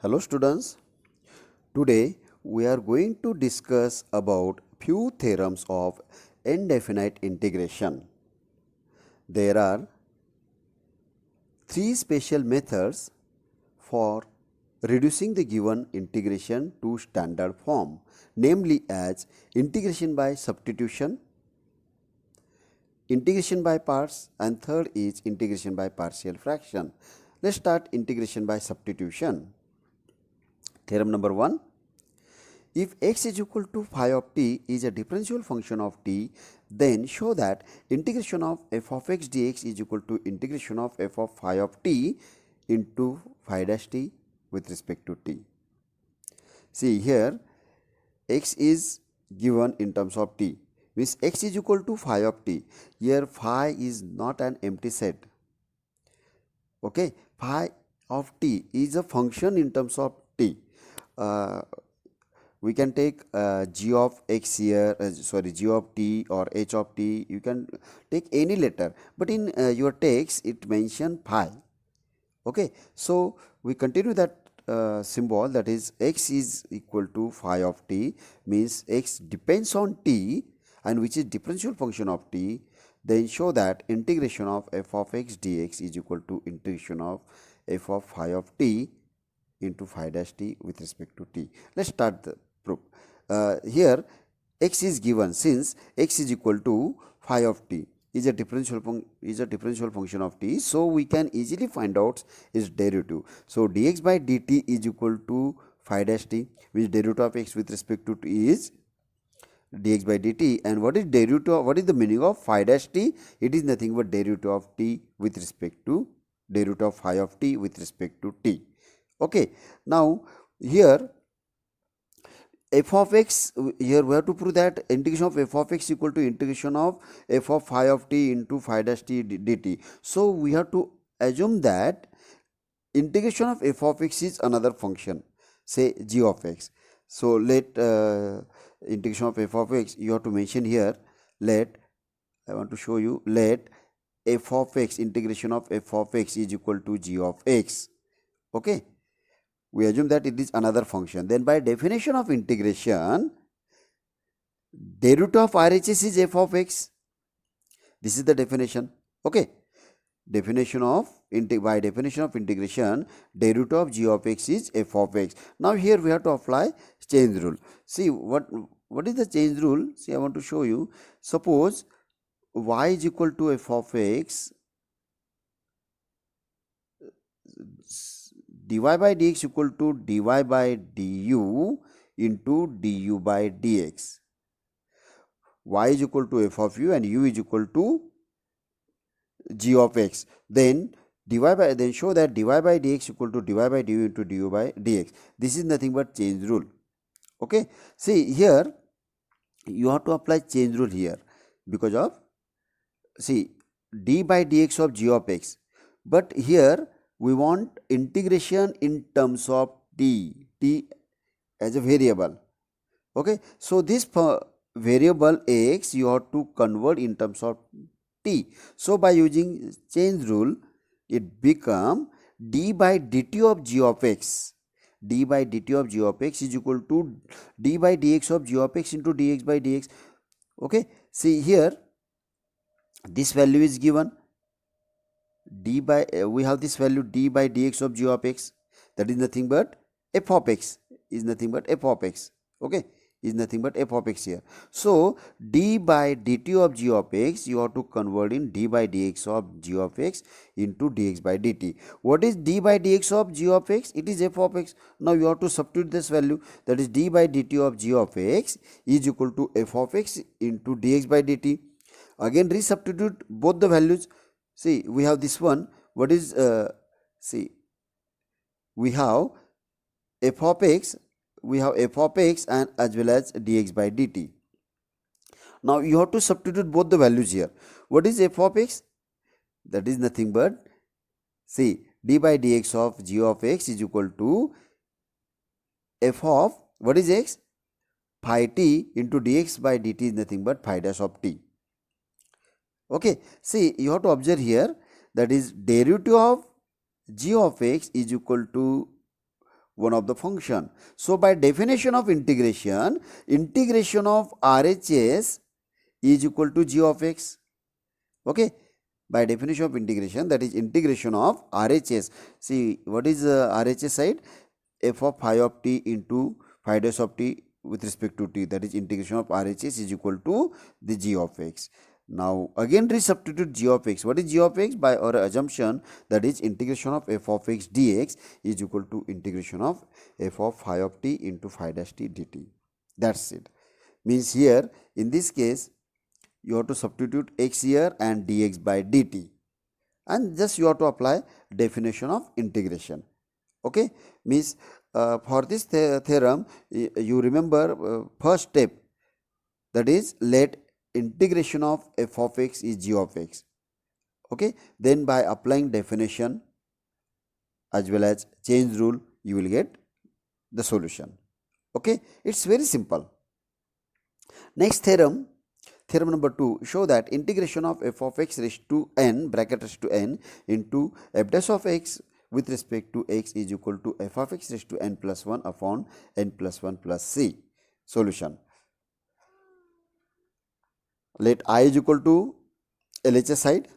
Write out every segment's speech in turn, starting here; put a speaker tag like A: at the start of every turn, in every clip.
A: Hello students, today we are going to discuss about few theorems of indefinite integration. There are three special methods for reducing the given integration to standard form, namely as integration by substitution, integration by parts, and third is integration by partial fraction. Let's start integration by substitution. Theorem number 1. If x is equal to phi of t is a differential function of t, then show that integration of f of x dx is equal to integration of f of phi of t into phi dash t with respect to t. See here, x is given in terms of t, means x is equal to phi of t. Here phi is not an empty set. Okay, phi of t is a function in terms of t. We can take g of x here, g of t or h of t. You can take any letter, but in your text it mentioned phi. Okay, so we continue that symbol, that is x is equal to phi of t, means x depends on t and which is differential function of t. Then show that integration of f of x dx is equal to integration of f of phi of t into phi dash t with respect to t. Let's start the proof. Here x is given, since x is equal to phi of t is a differential function of t, so we can easily find out its derivative. So dx by dt is equal to phi dash t, which derivative of x with respect to t is dx by dt. And what is derivative, what is the meaning of phi dash t? It is nothing but derivative of t with respect to derivative of phi of t with respect to t. Okay, now here f of x, here we have to prove that integration of f of x equal to integration of f of phi of t into phi dash t dt. So we have to assume that integration of f of x is another function, say g of x. So let integration of f of x, you have to mention here, let, I want to show you, let f of x, integration of f of x is equal to g of x. Okay, we assume that it is another function. Then by definition of integration, derivative of RHS is f of x. This is the definition. Okay, definition of by definition of integration, derivative of g of x is f of x. Now here we have to apply chain rule. See what is the chain rule? See, I want to show you. Suppose y is equal to f of x, dy by dx equal to dy by du into du by dx. Y is equal to f of u and u is equal to g of x. Then then show that dy by dx equal to dy by du into du by dx. This is nothing but chain rule. Okay, see here you have to apply chain rule here because of, see, d by dx of g of x, but here we want integration in terms of t as a variable. Okay, so this variable x you have to convert in terms of t. So by using chain rule, it become d by dt of g of x. D by dt of g of x is equal to d by dx of g of x into dx by dx. Okay, see here this value is given, d by we have this value d by dx of g of x, that is nothing but f of x, is nothing but f of x. Okay, is nothing but f of x here. So d by dt of g of x you have to convert in d by dx of g of x into dx by dt. What is d by dx of g of x? It is f of x. Now you have to substitute this value, that is d by dt of g of x is equal to f of x into dx by dt. Again resubstitute both the values. See, we have this one, what is see, we have f of x, and as well as dx by dt. Now you have to substitute both the values here. What is f of x? That is nothing but, see, d by dx of g of x is equal to f of, what is x? Phi t into dx by dt is nothing but phi dash of t. Okay, see, you have to observe here, that is derivative of g of x is equal to one of the function. So by definition of integration, integration of RHS is equal to g of x. Okay, by definition of integration, that is integration of RHS. See, what is RHS side? F of phi of t into phi dash of t with respect to t, that is integration of RHS is equal to the g of x. Now again resubstitute g of x. What is g of x? By our assumption, that is integration of f of x dx is equal to integration of f of phi of t into phi dash t dt. That's it. Means here in this case you have to substitute x here and dx by dt, and just you have to apply definition of integration. Okay, means for this theorem you remember first step, that is let integration of f of x is g of x. Okay, then by applying definition as well as change rule you will get the solution. Okay, it's very simple. Next theorem, theorem number 2, show that integration of f of x raised to n bracket raised to n into f dash of x with respect to x is equal to f of x raised to n plus 1 upon n plus 1 plus c. Solution. Let I is equal to LHS side.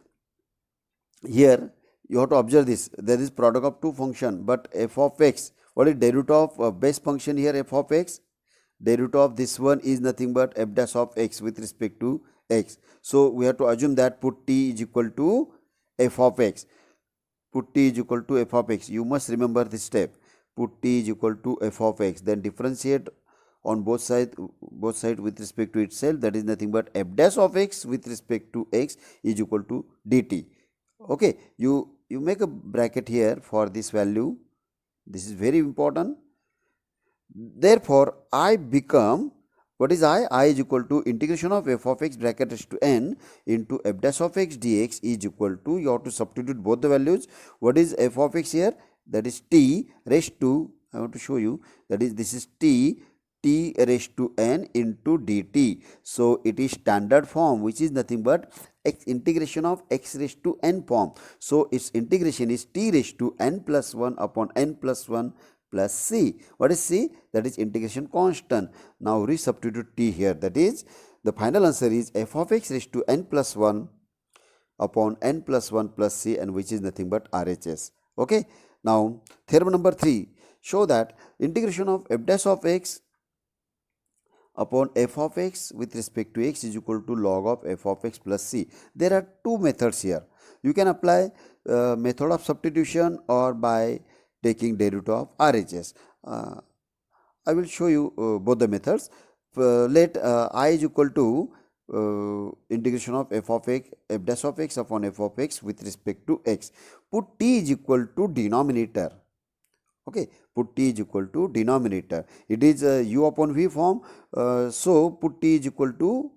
A: Here you have to observe this, there is product of two function, but f of x, what is derivative of base function here, f of x? Derivative of this one is nothing but f dash of x with respect to x. So we have to assume that put t is equal to f of x. Put t is equal to f of x. You must remember this step. Put t is equal to f of x. Then differentiate on both sides with respect to itself. That is nothing but f dash of x with respect to x is equal to dt. Okay, you make a bracket here for this value. This is very important. Therefore, I become, what is I? I is equal to integration of f of x bracket raised to n into f dash of x dx is equal to, you have to substitute both the values. What is f of x here? That is t raised to, I want to show you, that is this is t raised to n into dt. So it is standard form, which is nothing but x integration of x raised to n form. So its integration is t raised to n plus 1 upon n plus 1 plus c. What is c? That is integration constant. Now resubstitute t here, that is the final answer is f of x raised to n plus 1 upon n plus 1 plus c, and which is nothing but RHS. Okay. Now theorem number 3, show that integration of f dash of x upon f of x with respect to x is equal to log of f of x plus c. There are two methods here. You can apply method of substitution or by taking derivative of RHS. I will show you both the methods. Let I is equal to integration of f of x, f dash of x upon f of x with respect to x. Put t is equal to denominator. Okay, put t is equal to denominator. It is u upon v form. So put t is equal to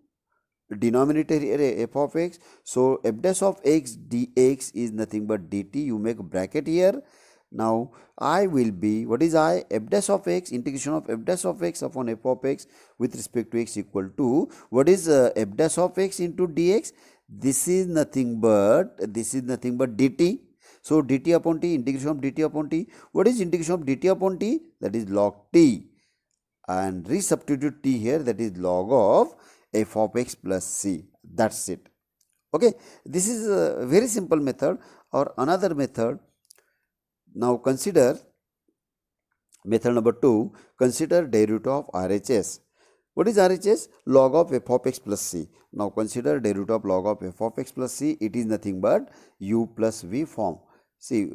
A: denominator here f of x. So f dash of x dx is nothing but dt. You make a bracket here. Now I will be, what is I? F dash of x, integration of f dash of x upon f of x with respect to x equal to, what is f dash of x into dx? This is nothing but dt. So dt upon t, integration of dt upon t. What is integration of dt upon t? That is log t, and resubstitute t here, that is log of f of x plus c. That's it. Okay, this is a very simple method. Or another method, now consider method number 2, consider derivative of RHS. What is RHS? Log of f of x plus c. Now consider derivative of log of f of x plus c. It is nothing but u plus v form. See,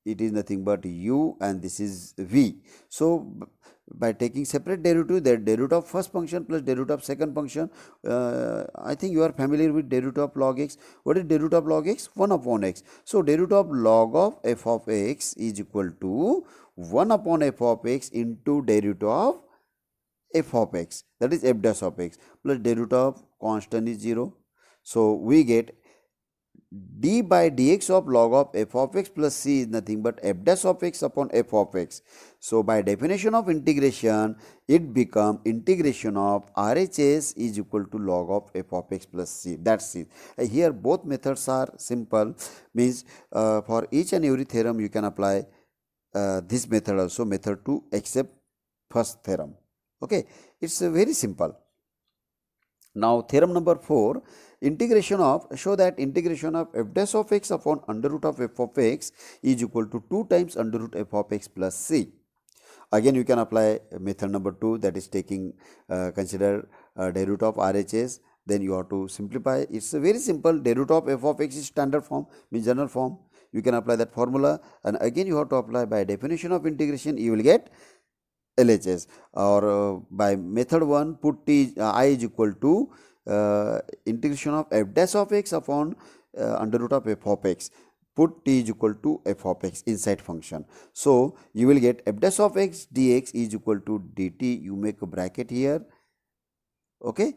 A: it is nothing but u and this is v. So by taking separate derivative, that derivative of first function plus derivative of second function, I think you are familiar with derivative of log x. What is derivative of log x? 1 upon x. So derivative of log of f of x is equal to 1 upon f of x into derivative of f of x, that is f dash of x, plus derivative of constant is 0. So we get d by dx of log of f of x plus c is nothing but f dash of x upon f of x. So by definition of integration, it become integration of RHS is equal to log of f of x plus c. That's it. Here both methods are simple, means for each and every theorem you can apply this method also, method 2 except first theorem. Okay, it's very simple. Now theorem number 4, integration of, show that integration of f dash of x upon under root of f of x is equal to 2 times under root f of x plus c. Again you can apply method number 2, that is taking consider derivative of RHS, then you have to simplify. It's a very simple. Derivative of f of x is standard form, means general form. You can apply that formula, and again you have to apply by definition of integration, you will get LHS, or by method 1 put t I is equal to integration of f dash of x upon under root of f of x, put t is equal to f of x inside function. So you will get f dash of x dx is equal to dt, you make a bracket here. Okay,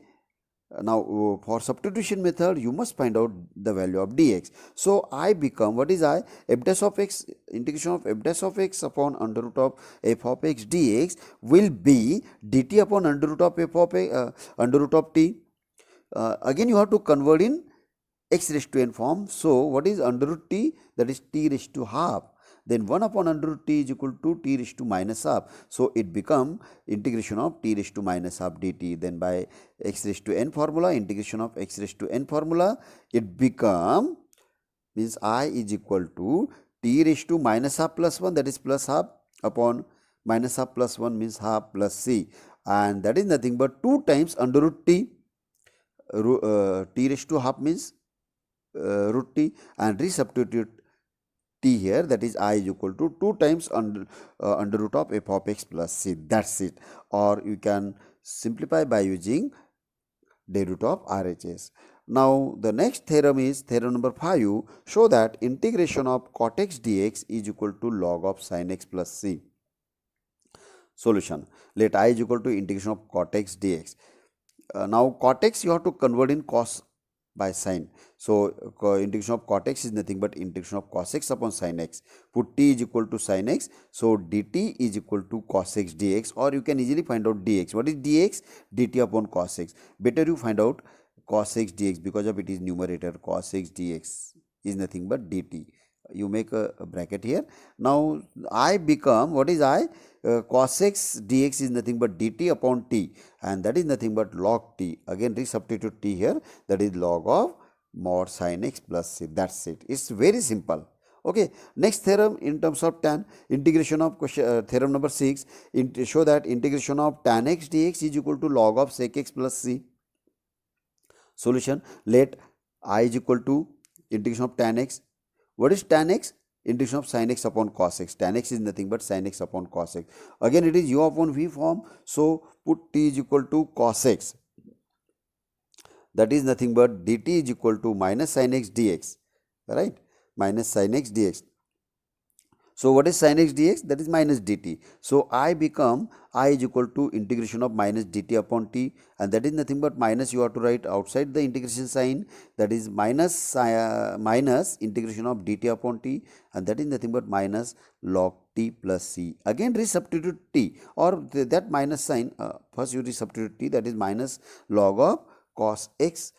A: now for substitution method you must find out the value of dx. So I become, what is I, f dash of x, integration of f dash of x upon under root of f of x dx will be dt upon under root of f of under root of t. Again you have to convert in x raised to n form. So what is under root t? That is t raised to half. Then 1 upon under root t is equal to t raised to minus half. So it become integration of t raised to minus half dt. Then by x raised to n formula, integration of x raised to n formula, it become, means I is equal to t raised to minus half plus 1, that is plus half, upon minus half plus 1 means half plus c, and that is nothing but 2 times under root t. T raised to half means root t, and resubstitute t here, that is I is equal to 2 times under root of f of x plus c. That's it. Or you can simplify by using derivative of RHS. Now the next theorem is theorem number 5. Show that integration of cot x dx is equal to log of sin x plus c. Solution. Let I is equal to integration of cot x dx. Now cot x you have to convert in cos by sin. So integration of cot x is nothing but integration of cos x upon sin x. Put t is equal to sin x. So dt is equal to cos x dx, or you can easily find out dx. What is dx? dt upon cos x. Better you find out cos x dx, because of it is numerator. Cos x dx is nothing but dt. You make a bracket here. Now I become, what is I? Cos x dx is nothing but dt upon t, and that is nothing but log t. Again resubstitute t here, that is log of mod sin x plus c. That's it. It's very simple. Okay, next theorem in terms of tan, integration of theorem number 6, show that integration of tan x dx is equal to log of sec x plus c. Solution. Let I is equal to integration of tan x. What is tan x? Integration of sin x upon cos x. Tan x is nothing but sin x upon cos x. Again it is u upon v form. So put t is equal to cos x. That is nothing but dt is equal to minus sin x dx. Right? Minus sin x dx. So what is sin x dx? That is minus dt. So I become, I is equal to integration of minus dt upon t, and that is nothing but minus, you have to write outside the integration sign, that is minus minus integration of dt upon t, and that is nothing but minus log t plus c. Again resubstitute t, or that minus sign, first you resubstitute t, that is minus log of cos x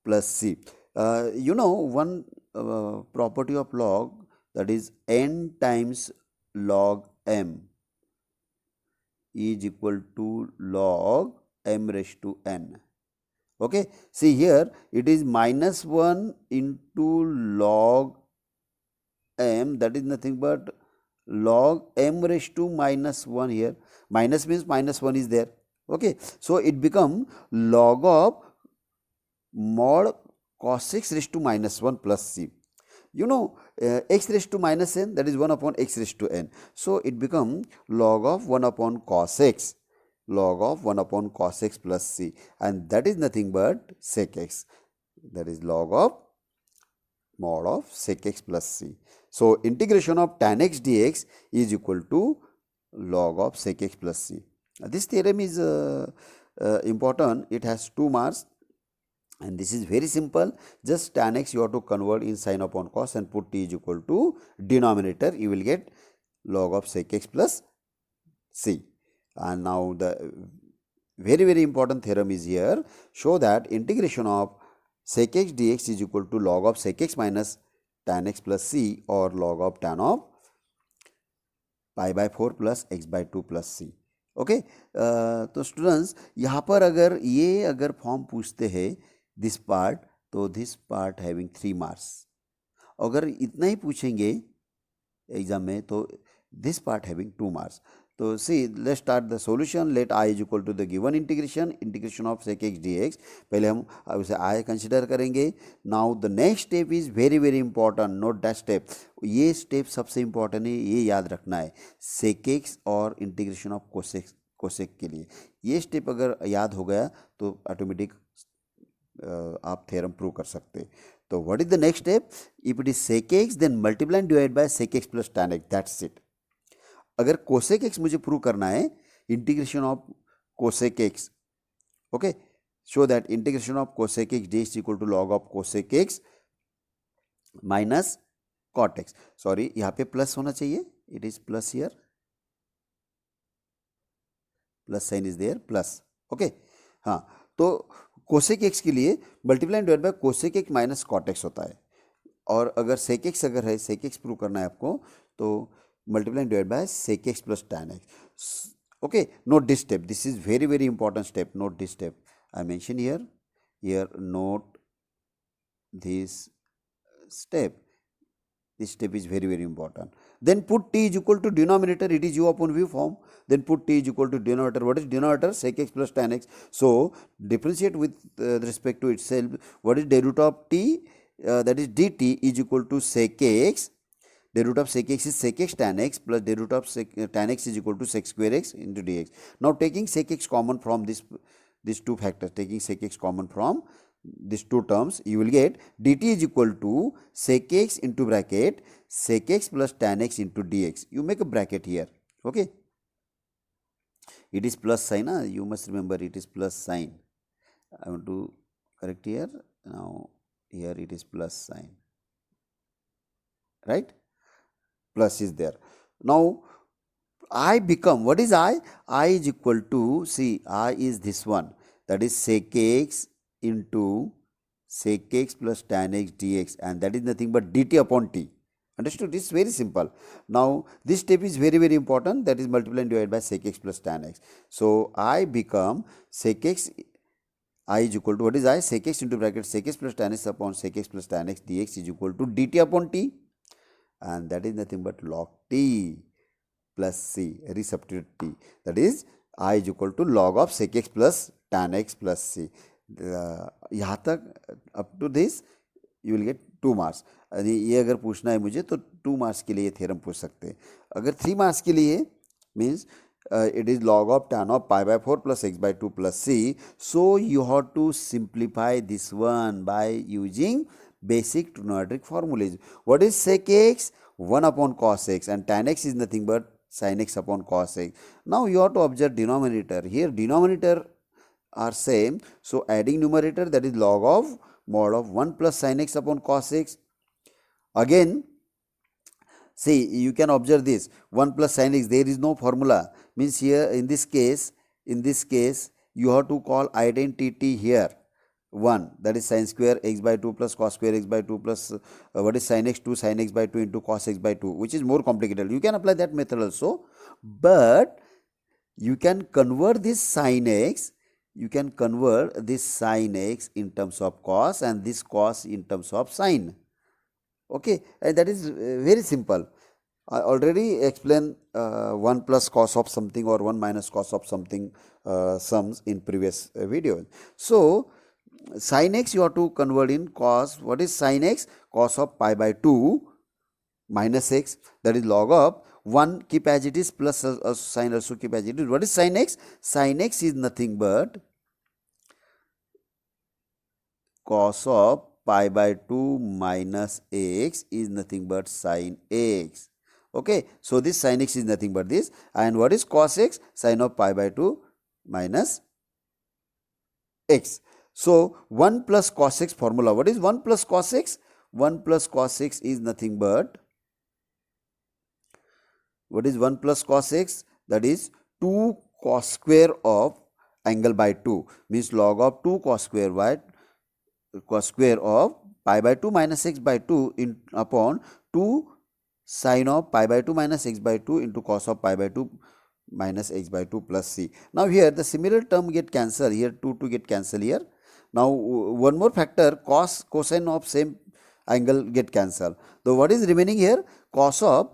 A: plus c. You know one property of log, that is n times log m is equal to log m raised to n. Okay, see here it is minus 1 into log m, that is nothing but log m raised to minus 1 here. Minus means minus 1 is there. Okay, so it become log of mod cos x raised to minus 1 plus c. You know x raised to minus n, that is 1 upon x raised to n. So it become log of 1 upon cos x, log of 1 upon cos x plus c, and that is nothing but sec x, that is log of mod of sec x plus c. So integration of tan x dx is equal to log of sec x plus c. This theorem is important. It has 2 marks. And this is very simple. Just tan x you have to convert in sin upon cos and put t is equal to denominator. You will get log of sec x plus c. And now the very important theorem is here. Show that integration of sec x dx is equal to log of sec x minus tan x plus c, or log of tan of pi by 4 plus x by 2 plus c. Okay, तो students यहाँ पर अगर form पूछते हैं this part, तो this part having 3 marks. अगर इतना ही पूछेंगे एग्जाम में तो दिस पार्ट हैविंग 2 मार्क्स। तो see let's start the solution. Let I is equal to the given integration of sec x d x. पहले हम उसे आई कंसिडर करेंगे। Now the next step is very very important, note that step. ये step सबसे important है, ये याद रखना है सेक एक्स और इंटीग्रेशन ऑफ कोसेक के लिए। ये स्टेप अगर याद हो गया तो ऑटोमेटिक आप थ्योरम प्रूव कर सकते। तो what is the next step? If it is sec x then multiply and divide by sec x plus tan x, that's it. अगर कोसेक एक्स मुझे प्रूव करना है, integration of cosec x, okay, show that integration of cosec x d is equal to log of cosec x minus cot x. Sorry, यहाँ पे plus होना चाहिए, it is plus here, plus sign is there, plus. Okay, हाँ, तो cosec x के लिए multiply divide by cosec x minus cot x होता है। और अगर सेक एक्स अगर है, सेक एक्स प्रूव करना है आपको, तो multiply divide by sec x plus tan x। Okay, note this step, this is very very important step, note this step I mention here note this step. This step is very very important. Then put t is equal to denominator, it is u upon v form. Then put t is equal to denominator. What is denominator? Sec x plus tan x. So differentiate with respect to itself. What is derivative of t? That is dt is equal to sec x. Derivative of sec x is sec x tan x plus derivative of tan x is equal to sec square x into dx. Now taking sec x common from these two factors, taking sec x common from these two terms, you will get dt is equal to sec x into bracket sec x plus tan x into dx. You make a bracket here. Okay, it is plus sign, you must remember it is plus sign. I want to correct here. Now here it is plus sign, right? Plus is there. Now I become, what is I? I is equal to, see, I is this one, that is sec x into sec x plus tan x dx, and that is nothing but dt upon t. Understood? This is very simple. Now this step is very very important, that is multiply and divide by sec x plus tan x. So I become sec x, I is equal to, what is I? Sec x into bracket sec x plus tan x upon sec x plus tan x dx is equal to dt upon t, and that is nothing but log t plus c, resubstitute t, that is I is equal to log of sec x plus tan x plus c. यहाँ तक up to this you will get 2 marks. ये अगर पूछना है मुझे तो 2 marks के लिए ये थ्योरम पूछ सकते हैं। अगर 3 मार्क्स के लिए means it is log of tan of pi by 4 plus x by 2 plus c. So you have to simplify this one by using basic trigonometric formulas. What is sec x? 1 upon cos x, and tan x is nothing but sin x upon cos x. Now you have to observe denominator. Here denominator are same, so adding numerator, that is log of mod of 1 plus sin x upon cos x. Again see, you can observe this 1 plus sin x, there is no formula, means here in this case you have to call identity here 1, that is sin square x by 2 plus cos square x by 2 plus what is sin x, 2 sin x by 2 into cos x by 2, which is more complicated. You can apply that method also, but you can convert this sin x, you can convert this sin x in terms of cos and this cos in terms of sin. Okay, and that is very simple. I already explained 1 plus cos of something or 1 minus cos of something sums in previous video. So sin x you have to convert in cos. What is sin x? Cos of pi by 2 minus x, that is log of 1 keep as it is plus sin also keep as it is. What is sin x? Sin x is nothing but cos of pi by 2 minus x is nothing but sin x. Okay, so this sin x is nothing but this, and what is cos x? Sin of pi by 2 minus x. So 1 plus cos x formula. What is 1 plus cos x? 1 plus cos x is nothing but, what is 1 plus cos x? That is 2 cos square of angle by 2, means log of 2 cos square by cos square of pi by 2 minus x by 2 in upon 2 sine of pi by 2 minus x by 2 into cos of pi by 2 minus x by 2 plus c. Now here the similar term get cancelled, here 2 get cancelled here. Now one more factor, cosine of same angle get cancelled. So what is remaining here? Cos of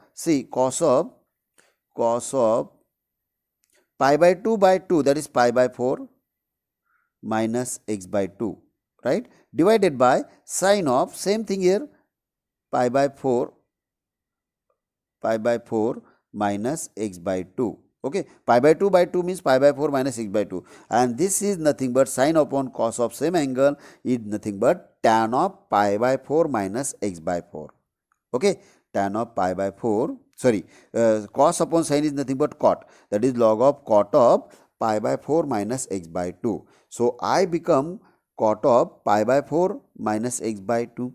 A: pi by 2 by 2, that is pi by 4 minus x by 2, right, divided by sine of same thing here, pi by 4 minus x by 2. Okay, pi by 2 by 2 means pi by 4 minus x by 2, and this is nothing but sine upon cos of same angle is nothing but tan of pi by 4 minus x by 4. Okay, tan of pi by 4, sorry, cos upon sine is nothing but cot, that is log of cot of pi by 4 minus x by 2. So I become cot of pi by 4 minus x by 2,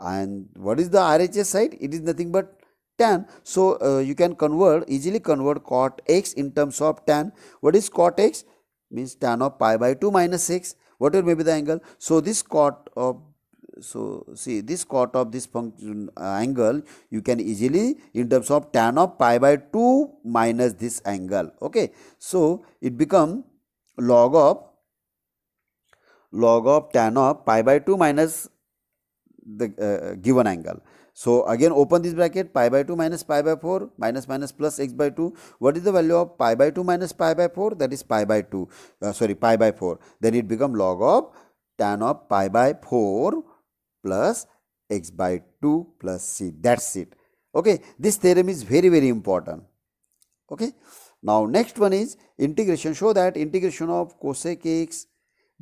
A: and what is the RHS side? It is nothing but tan. So you can easily convert cot x in terms of tan. What is cot x? Means tan of pi by 2 minus x, whatever may be the angle. So this cot of this cot of this function angle you can easily in terms of tan of pi by 2 minus this angle. Okay, so it become log of tan of pi by 2 minus the given angle. So again open this bracket, pi by 2 minus pi by 4 minus plus x by 2. What is the value of pi by 2 minus pi by 4? That is pi by 2, pi by 4. Then it become log of tan of pi by 4 plus x by 2 plus c. That's it. Okay, this theorem is very important. Okay, now next one is integration. Show that integration of cosec x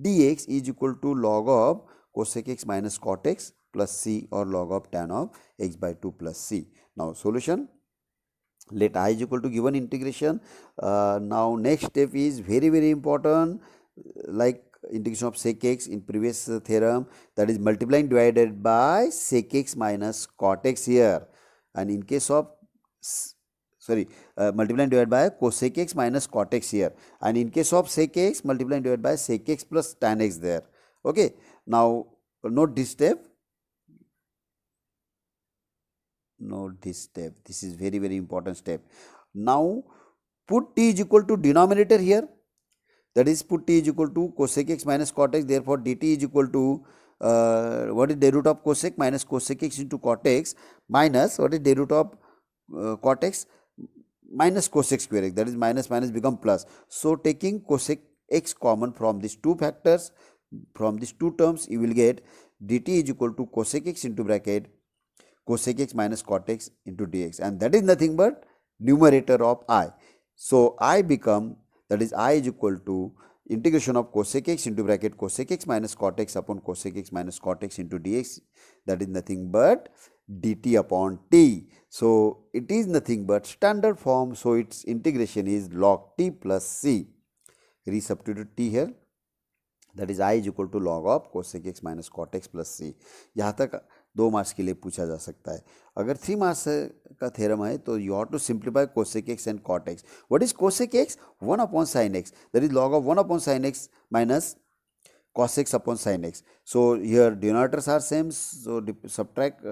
A: dx is equal to log of cosec x minus cot x plus c, or log of tan of x by 2 plus c. Now solution, let I is equal to given integration. Now next step is very important, like integration of sec x in previous theorem, that is multiplying divided by sec x minus cot x here, and in case of multiplying divided by cosec x minus cot x here, and in case of sec x multiplying divided by sec x plus tan x there. Okay, now note this step, this is very important step. Now put t is equal to denominator here, that is put t is equal to cosec x minus cot x, therefore dt is equal to what is the root of cosec minus cosec x into cot x minus what is the root of cot x minus cosec square x, that is minus become plus. So taking cosec x common from these two factors, from these two terms, you will get dt is equal to cosec x into bracket cosec x minus cot x into dx, and that is nothing but numerator of I. So I become, that is I is equal to integration of cosec x into bracket cosec x minus cot x upon cosec x minus cot x into dx, that is nothing but dt upon t. So it is nothing but standard form, so its integration is log t plus c. Resubstitute t here, that is I is equal to log of cosec x minus cot x plus c. यहाँ तक 2 marks के लिए पूछा जा सकता है. अगर 3 marks का थ्योरम है तो you have to simplify cosec x and cot x. What is cosec x? 1 upon sin x, that is log of 1 upon sin x minus cos x upon sin x. So here denominators are same, so subtract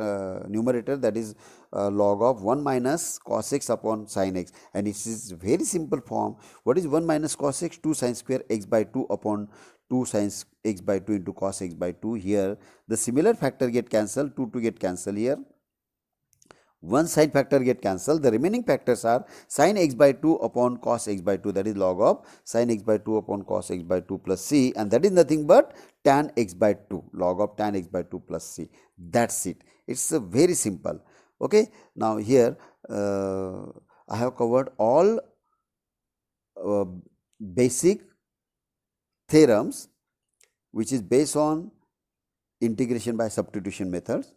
A: numerator, that is log of 1 minus cos x upon sin x, and it is very simple form. What is 1 minus cos x? 2 sin square x by 2 upon 2 sin x by 2 into cos x by 2. Here the similar factor get cancelled, 2 get cancelled here. One side factor get cancelled, the remaining factors are sin x by 2 upon cos x by 2, that is log of sin x by 2 upon cos x by 2 plus c, and that is nothing but tan x by 2, log of tan x by 2 plus c. That's it. It's very simple. Okay, now here I have covered all basic theorems which is based on integration by substitution methods.